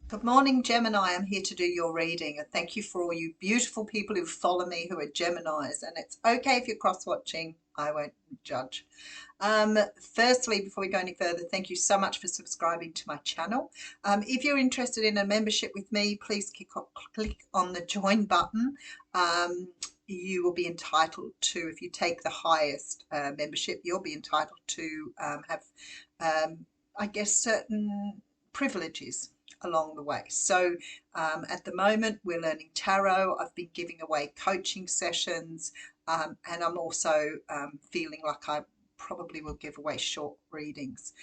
Good morning, Gemini. I'm here to do your reading, and thank you for all you beautiful people who follow me who are Geminis. And it's okay if you're cross-watching, I won't judge. Firstly, before we go any further, thank you so much for subscribing to my channel. If you're interested in a membership with me, please click on the join button. You will be entitled to, if you take the highest membership, you'll be entitled to have, I guess, certain privileges along the way. So at the moment we're learning tarot. I've been giving away coaching sessions, and I'm also feeling like I probably will give away short readings.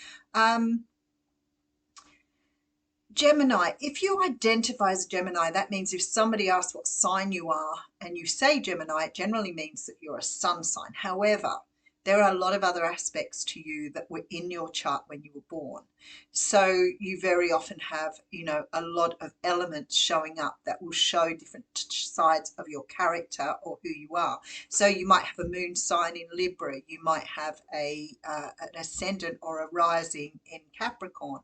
Gemini, if you identify as a Gemini, that means if somebody asks what sign you are and you say Gemini, it generally means that you're a sun sign. However, there are a lot of other aspects to you that were in your chart when you were born. So you very often have, a lot of elements showing up that will show different sides of your character or who you are. So you might have a moon sign in Libra, you might have an ascendant or a rising in Capricorn.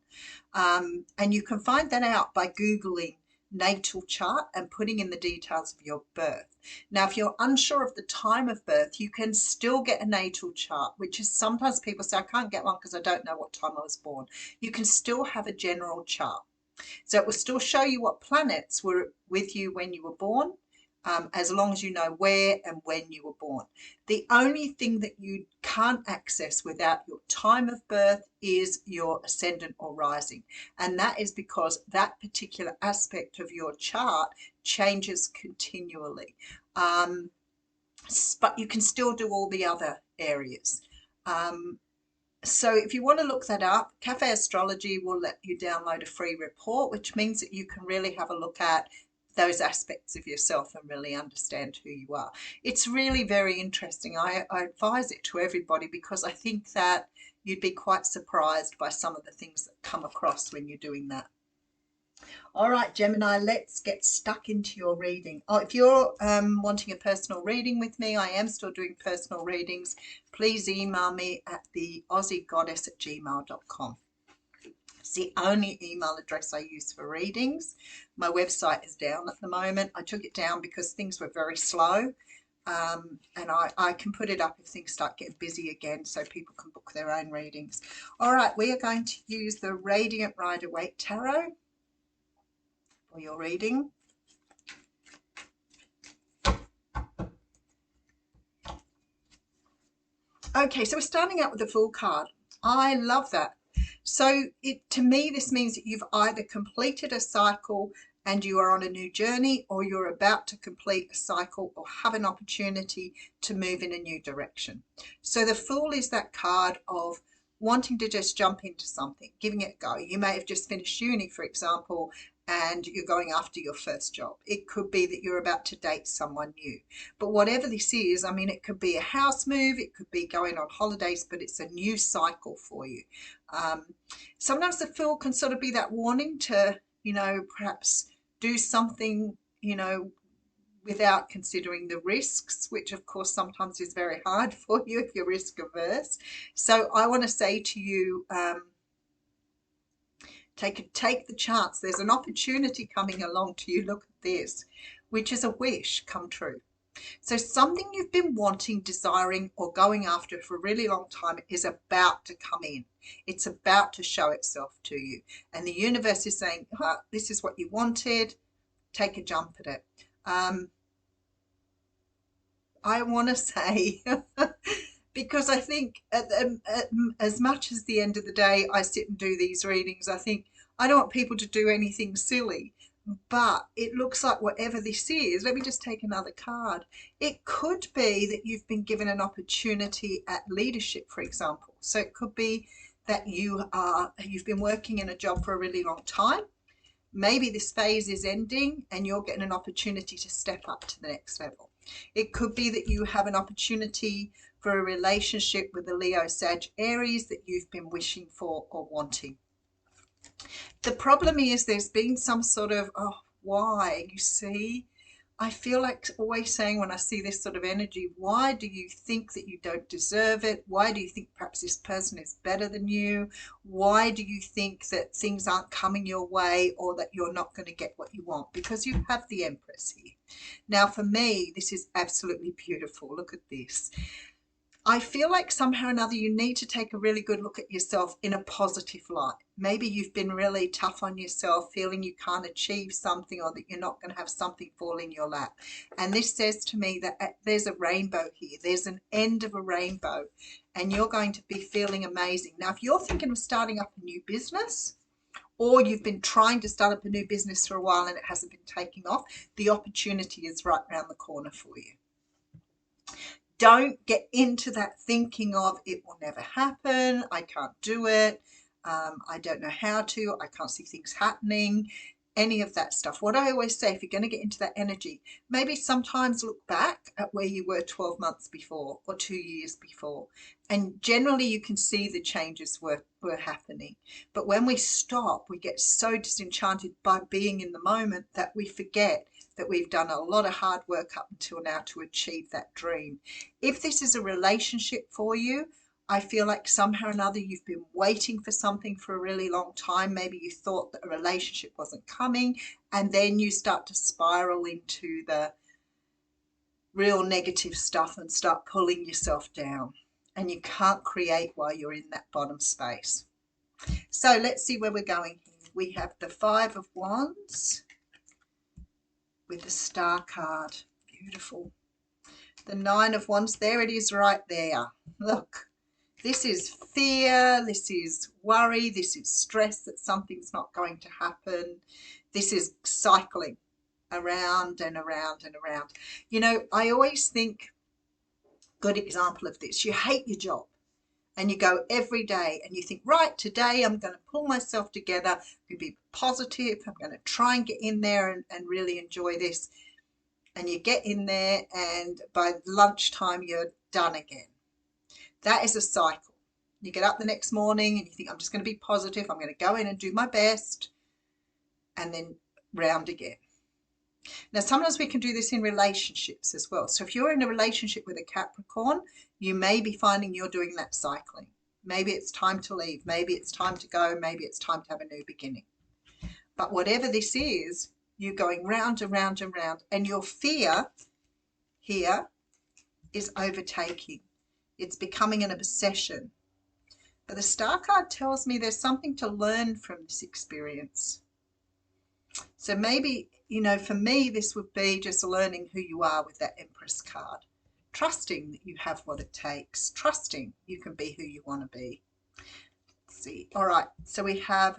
And you can find that out by Googling natal chart and putting in the details of your birth. Now, if you're unsure of the time of birth, you can still get a natal chart, which is sometimes people say, I can't get one because I don't know what time I was born. You can still have a general chart. So it will still show you what planets were with you when you were born, as long as you know where and when you were born. The only thing that you can't access without your time of birth is your ascendant or rising. And that is because that particular aspect of your chart changes continually. But you can still do all the other areas. So if you want to look that up, Cafe Astrology will let you download a free report, which means that you can really have a look at those aspects of yourself and really understand who you are. It's really very interesting. I advise it to everybody because I think that you'd be quite surprised by some of the things that come across when you're doing that. All right, Gemini, let's get stuck into your reading. Oh, if you're wanting a personal reading with me, I am still doing personal readings. Please email me at the aussiegoddess@gmail.com. It's the only email address I use for readings. My website is down at the moment. I took it down because things were very slow. And I can put it up if things start getting busy again so people can book their own readings. All right, we are going to use the Radiant Rider-Waite Tarot for your reading. Okay, so we're starting out with the Fool card. I love that. So to me, this means that you've either completed a cycle and you are on a new journey, or you're about to complete a cycle or have an opportunity to move in a new direction. So the Fool is that card of wanting to just jump into something, giving it a go. You may have just finished uni, for example, and you're going after your first job. It could be that you're about to date someone new. But whatever this is, I mean, it could be a house move, it could be going on holidays, but it's a new cycle for you. Sometimes the Fool can sort of be that warning to, perhaps do something, without considering the risks, which of course sometimes is very hard for you if you're risk averse. So I want to say to you, take the chance. There's an opportunity coming along to you. Look at this, which is a wish come true. So something you've been wanting, desiring, or going after for a really long time is about to come in. It's about to show itself to you. And the universe is saying, this is what you wanted. Take a jump at it. I want to say, because I think as much as the end of the day, I sit and do these readings, I think I don't want people to do anything silly. But it looks like whatever this is, let me just take another card. It could be that you've been given an opportunity at leadership, for example. So it could be that you've been working in a job for a really long time. Maybe this phase is ending and you're getting an opportunity to step up to the next level. It could be that you have an opportunity for a relationship with a Leo, Sag, Aries that you've been wishing for or wanting. The problem is there's been some sort of, why, you see, I feel like always saying when I see this sort of energy, why do you think that you don't deserve it? Why do you think perhaps this person is better than you? Why do you think that things aren't coming your way or that you're not going to get what you want? Because you have the Empress here. Now, for me, this is absolutely beautiful. Look at this. I feel like somehow or another you need to take a really good look at yourself in a positive light. Maybe you've been really tough on yourself, feeling you can't achieve something or that you're not going to have something fall in your lap. And this says to me that there's a rainbow here. There's an end of a rainbow and you're going to be feeling amazing. Now, if you're thinking of starting up a new business, or you've been trying to start up a new business for a while and it hasn't been taking off, the opportunity is right around the corner for you. Don't get into that thinking of it will never happen, I can't do it, I don't know how to, I can't see things happening, any of that stuff. What I always say, if you're going to get into that energy, maybe sometimes look back at where you were 12 months before or 2 years before. And generally you can see the changes were happening. But when we stop, we get so disenchanted by being in the moment that we forget that we've done a lot of hard work up until now to achieve that dream. If this is a relationship for you, I feel like somehow or another you've been waiting for something for a really long time. Maybe you thought that a relationship wasn't coming, and then you start to spiral into the real negative stuff and start pulling yourself down. And you can't create while you're in that bottom space. So let's see where we're going here. We have the Five of Wands with the Star card. Beautiful. The Nine of Wands, there it is right there. Look. This is fear, this is worry, this is stress that something's not going to happen. This is cycling around and around and around. You know, I always think, good example of this, you hate your job and you go every day and you think, right, today I'm going to pull myself together, I'm going to be positive, I'm going to try and get in there and really enjoy this. And you get in there and by lunchtime you're done again. That is a cycle. You get up the next morning and you think, I'm just going to be positive. I'm going to go in and do my best, and then round again. Now, sometimes we can do this in relationships as well. So if you're in a relationship with a Capricorn, you may be finding you're doing that cycling. Maybe it's time to leave. Maybe it's time to go. Maybe it's time to have a new beginning. But whatever this is, you're going round and round and round. And your fear here is overtaking. It's becoming an obsession. But the Star card tells me there's something to learn from this experience. So maybe, you know, for me, this would be just learning who you are with that Empress card. Trusting that you have what it takes. Trusting you can be who you want to be. Let's see. All right. So we have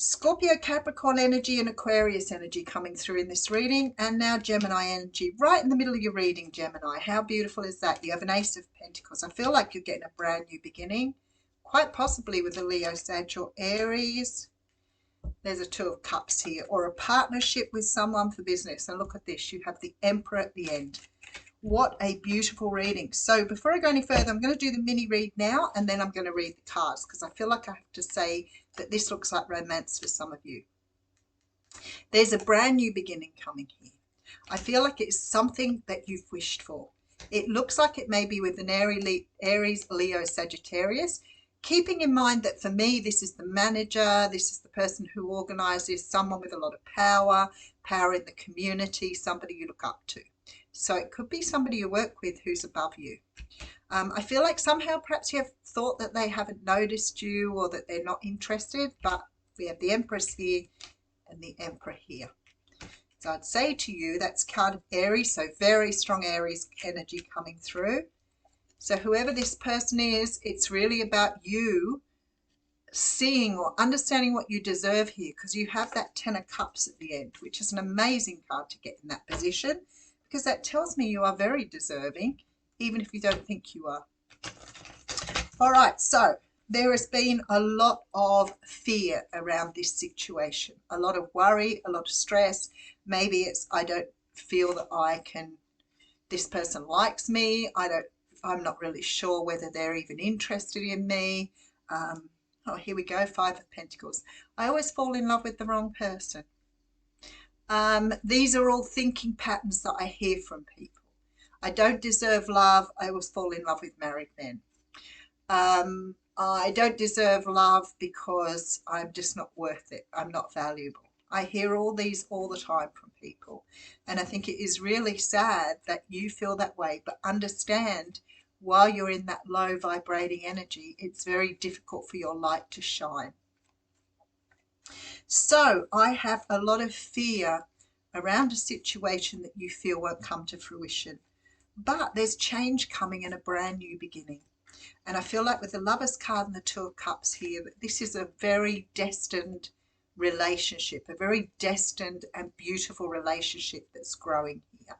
Scorpio, Capricorn energy and Aquarius energy coming through in this reading, and now Gemini energy right in the middle of your reading. Gemini, how beautiful is that? You have an Ace of Pentacles. I feel like you're getting a brand new beginning, quite possibly with a Leo, Sag or Aries. There's a Two of Cups here, or a partnership with someone for business. And look at this, you have the Emperor at the end. What a beautiful reading. So before I go any further, I'm going to do the mini read now, and then I'm going to read the cards, because I feel like I have to say that this looks like romance for some of you. There's a brand new beginning coming here. I feel like it's something that you've wished for. It looks like it may be with an Aries, Leo, Sagittarius, keeping in mind that for me, this is the manager, this is the person who organizes, someone with a lot of power in the community, somebody you look up to. So it could be somebody you work with who's above you. I feel like somehow perhaps you have thought that they haven't noticed you or that they're not interested, but we have the Empress here and the Emperor here. So I'd say to you, that's card of Aries, so very strong Aries energy coming through. So whoever this person is, it's really about you seeing or understanding what you deserve here, because you have that Ten of Cups at the end, which is an amazing card to get in that position, because that tells me you are very deserving, even if you don't think you are. All right, so there has been a lot of fear around this situation, a lot of worry, a lot of stress. Maybe it's, I don't feel that this person likes me. I'm not really sure whether they're even interested in me. Oh, here we go, Five of Pentacles. I always fall in love with the wrong person. These are all thinking patterns that I hear from people. I don't deserve love. I always fall in love with married men. I don't deserve love because I'm just not worth it. I'm not valuable. I hear all these all the time from people. And I think it is really sad that you feel that way, but understand while you're in that low vibrating energy, it's very difficult for your light to shine. So I have a lot of fear around a situation that you feel won't come to fruition. But there's change coming and a brand new beginning. And I feel like with the Lovers card and the Two of Cups here, that this is a very destined relationship, a very destined and beautiful relationship that's growing here.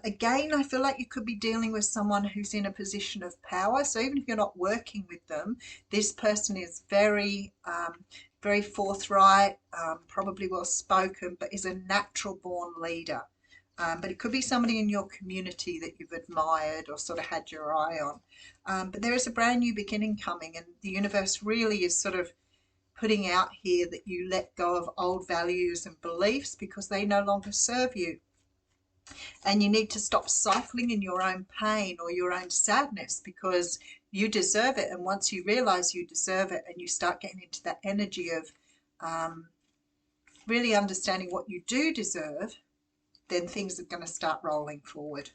Again, I feel like you could be dealing with someone who's in a position of power. So even if you're not working with them, this person is very, very forthright, probably well spoken, but is a natural born leader. But it could be somebody in your community that you've admired or sort of had your eye on. But there is a brand new beginning coming, and the universe really is sort of putting out here that you let go of old values and beliefs because they no longer serve you. And you need to stop cycling in your own pain or your own sadness because you deserve it. And once you realize you deserve it and you start getting into that energy of really understanding what you do deserve, then things are going to start rolling forward.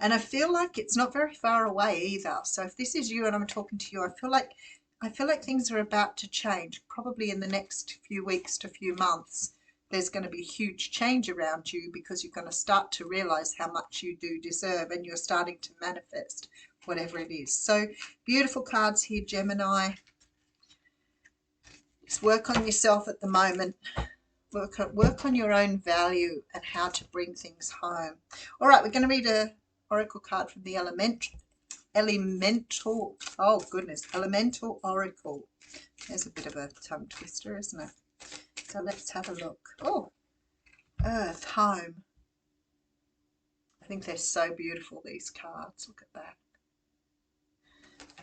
And I feel like it's not very far away either. So if this is you and I'm talking to you, I feel like things are about to change. Probably in the next few weeks to few months, there's going to be a huge change around you because you're going to start to realize how much you do deserve and you're starting to manifest whatever it is. So beautiful cards here, Gemini. Just work on yourself at the moment. Work on your own value and how to bring things home. All right, we're going to read a oracle card from the elemental oracle. There's a bit of a tongue twister, isn't it? So let's have a look. Oh, Earth, home. I think they're so beautiful, these cards. Look at that.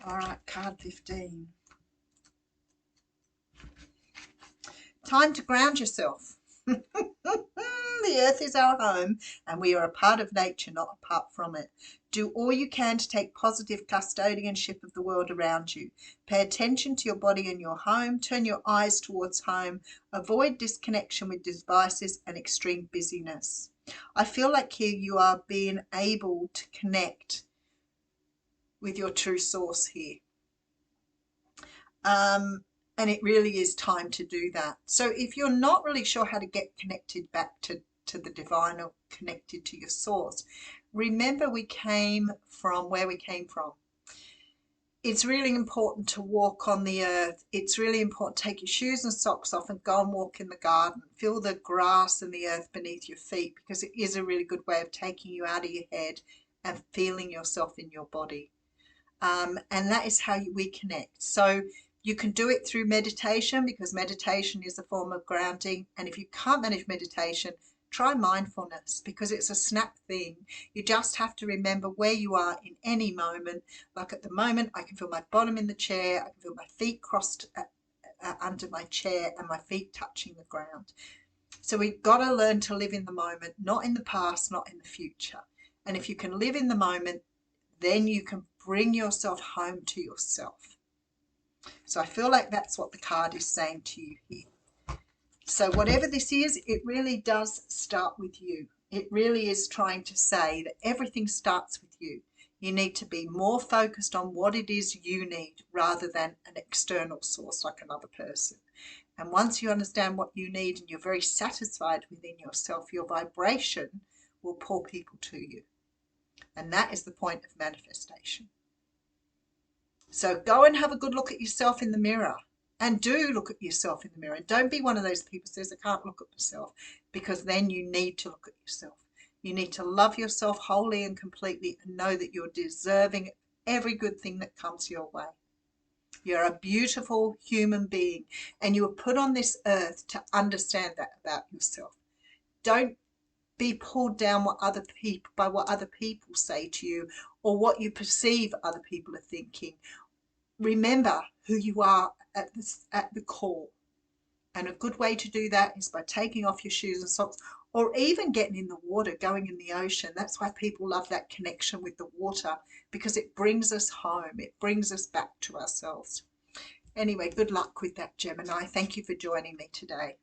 All right, card 15. Time to ground yourself. The earth is our home and we are a part of nature, not apart from it. Do all you can to take positive custodianship of the world around you. Pay attention to your body and your home. Turn your eyes towards home. Avoid disconnection with devices and extreme busyness. I feel like here you are being able to connect with your true source here. And it really is time to do that. So if you're not really sure how to get connected back to the divine or connected to your source, remember we came from where we came from. It's really important to walk on the earth. It's really important to take your shoes and socks off and go and walk in the garden. Feel the grass and the earth beneath your feet because it is a really good way of taking you out of your head and feeling yourself in your body. And that is how we connect. So you can do it through meditation because meditation is a form of grounding. And if you can't manage meditation, try mindfulness because it's a snap thing. You just have to remember where you are in any moment. Like at the moment, I can feel my bottom in the chair. I can feel my feet crossed under my chair and my feet touching the ground. So we've got to learn to live in the moment, not in the past, not in the future. And if you can live in the moment, then you can bring yourself home to yourself. So I feel like that's what the card is saying to you here. So whatever this is, it really does start with you. It really is trying to say that everything starts with you. You need to be more focused on what it is you need rather than an external source like another person. And once you understand what you need and you're very satisfied within yourself, your vibration will pull people to you. And that is the point of manifestation. So go and have a good look at yourself in the mirror, and do look at yourself in the mirror. And don't be one of those people who says, I can't look at myself, because then you need to look at yourself. You need to love yourself wholly and completely and know that you're deserving every good thing that comes your way. You're a beautiful human being and you were put on this earth to understand that about yourself. Don't be pulled down by what other people say to you or what you perceive other people are thinking. Remember who you are at the core, And a good way to do that is by taking off your shoes and socks, or even getting in the water, going in the ocean. That's why people love that connection with the water, because it brings us home. It brings us back to ourselves. Anyway, good luck with that, Gemini. Thank you for joining me today.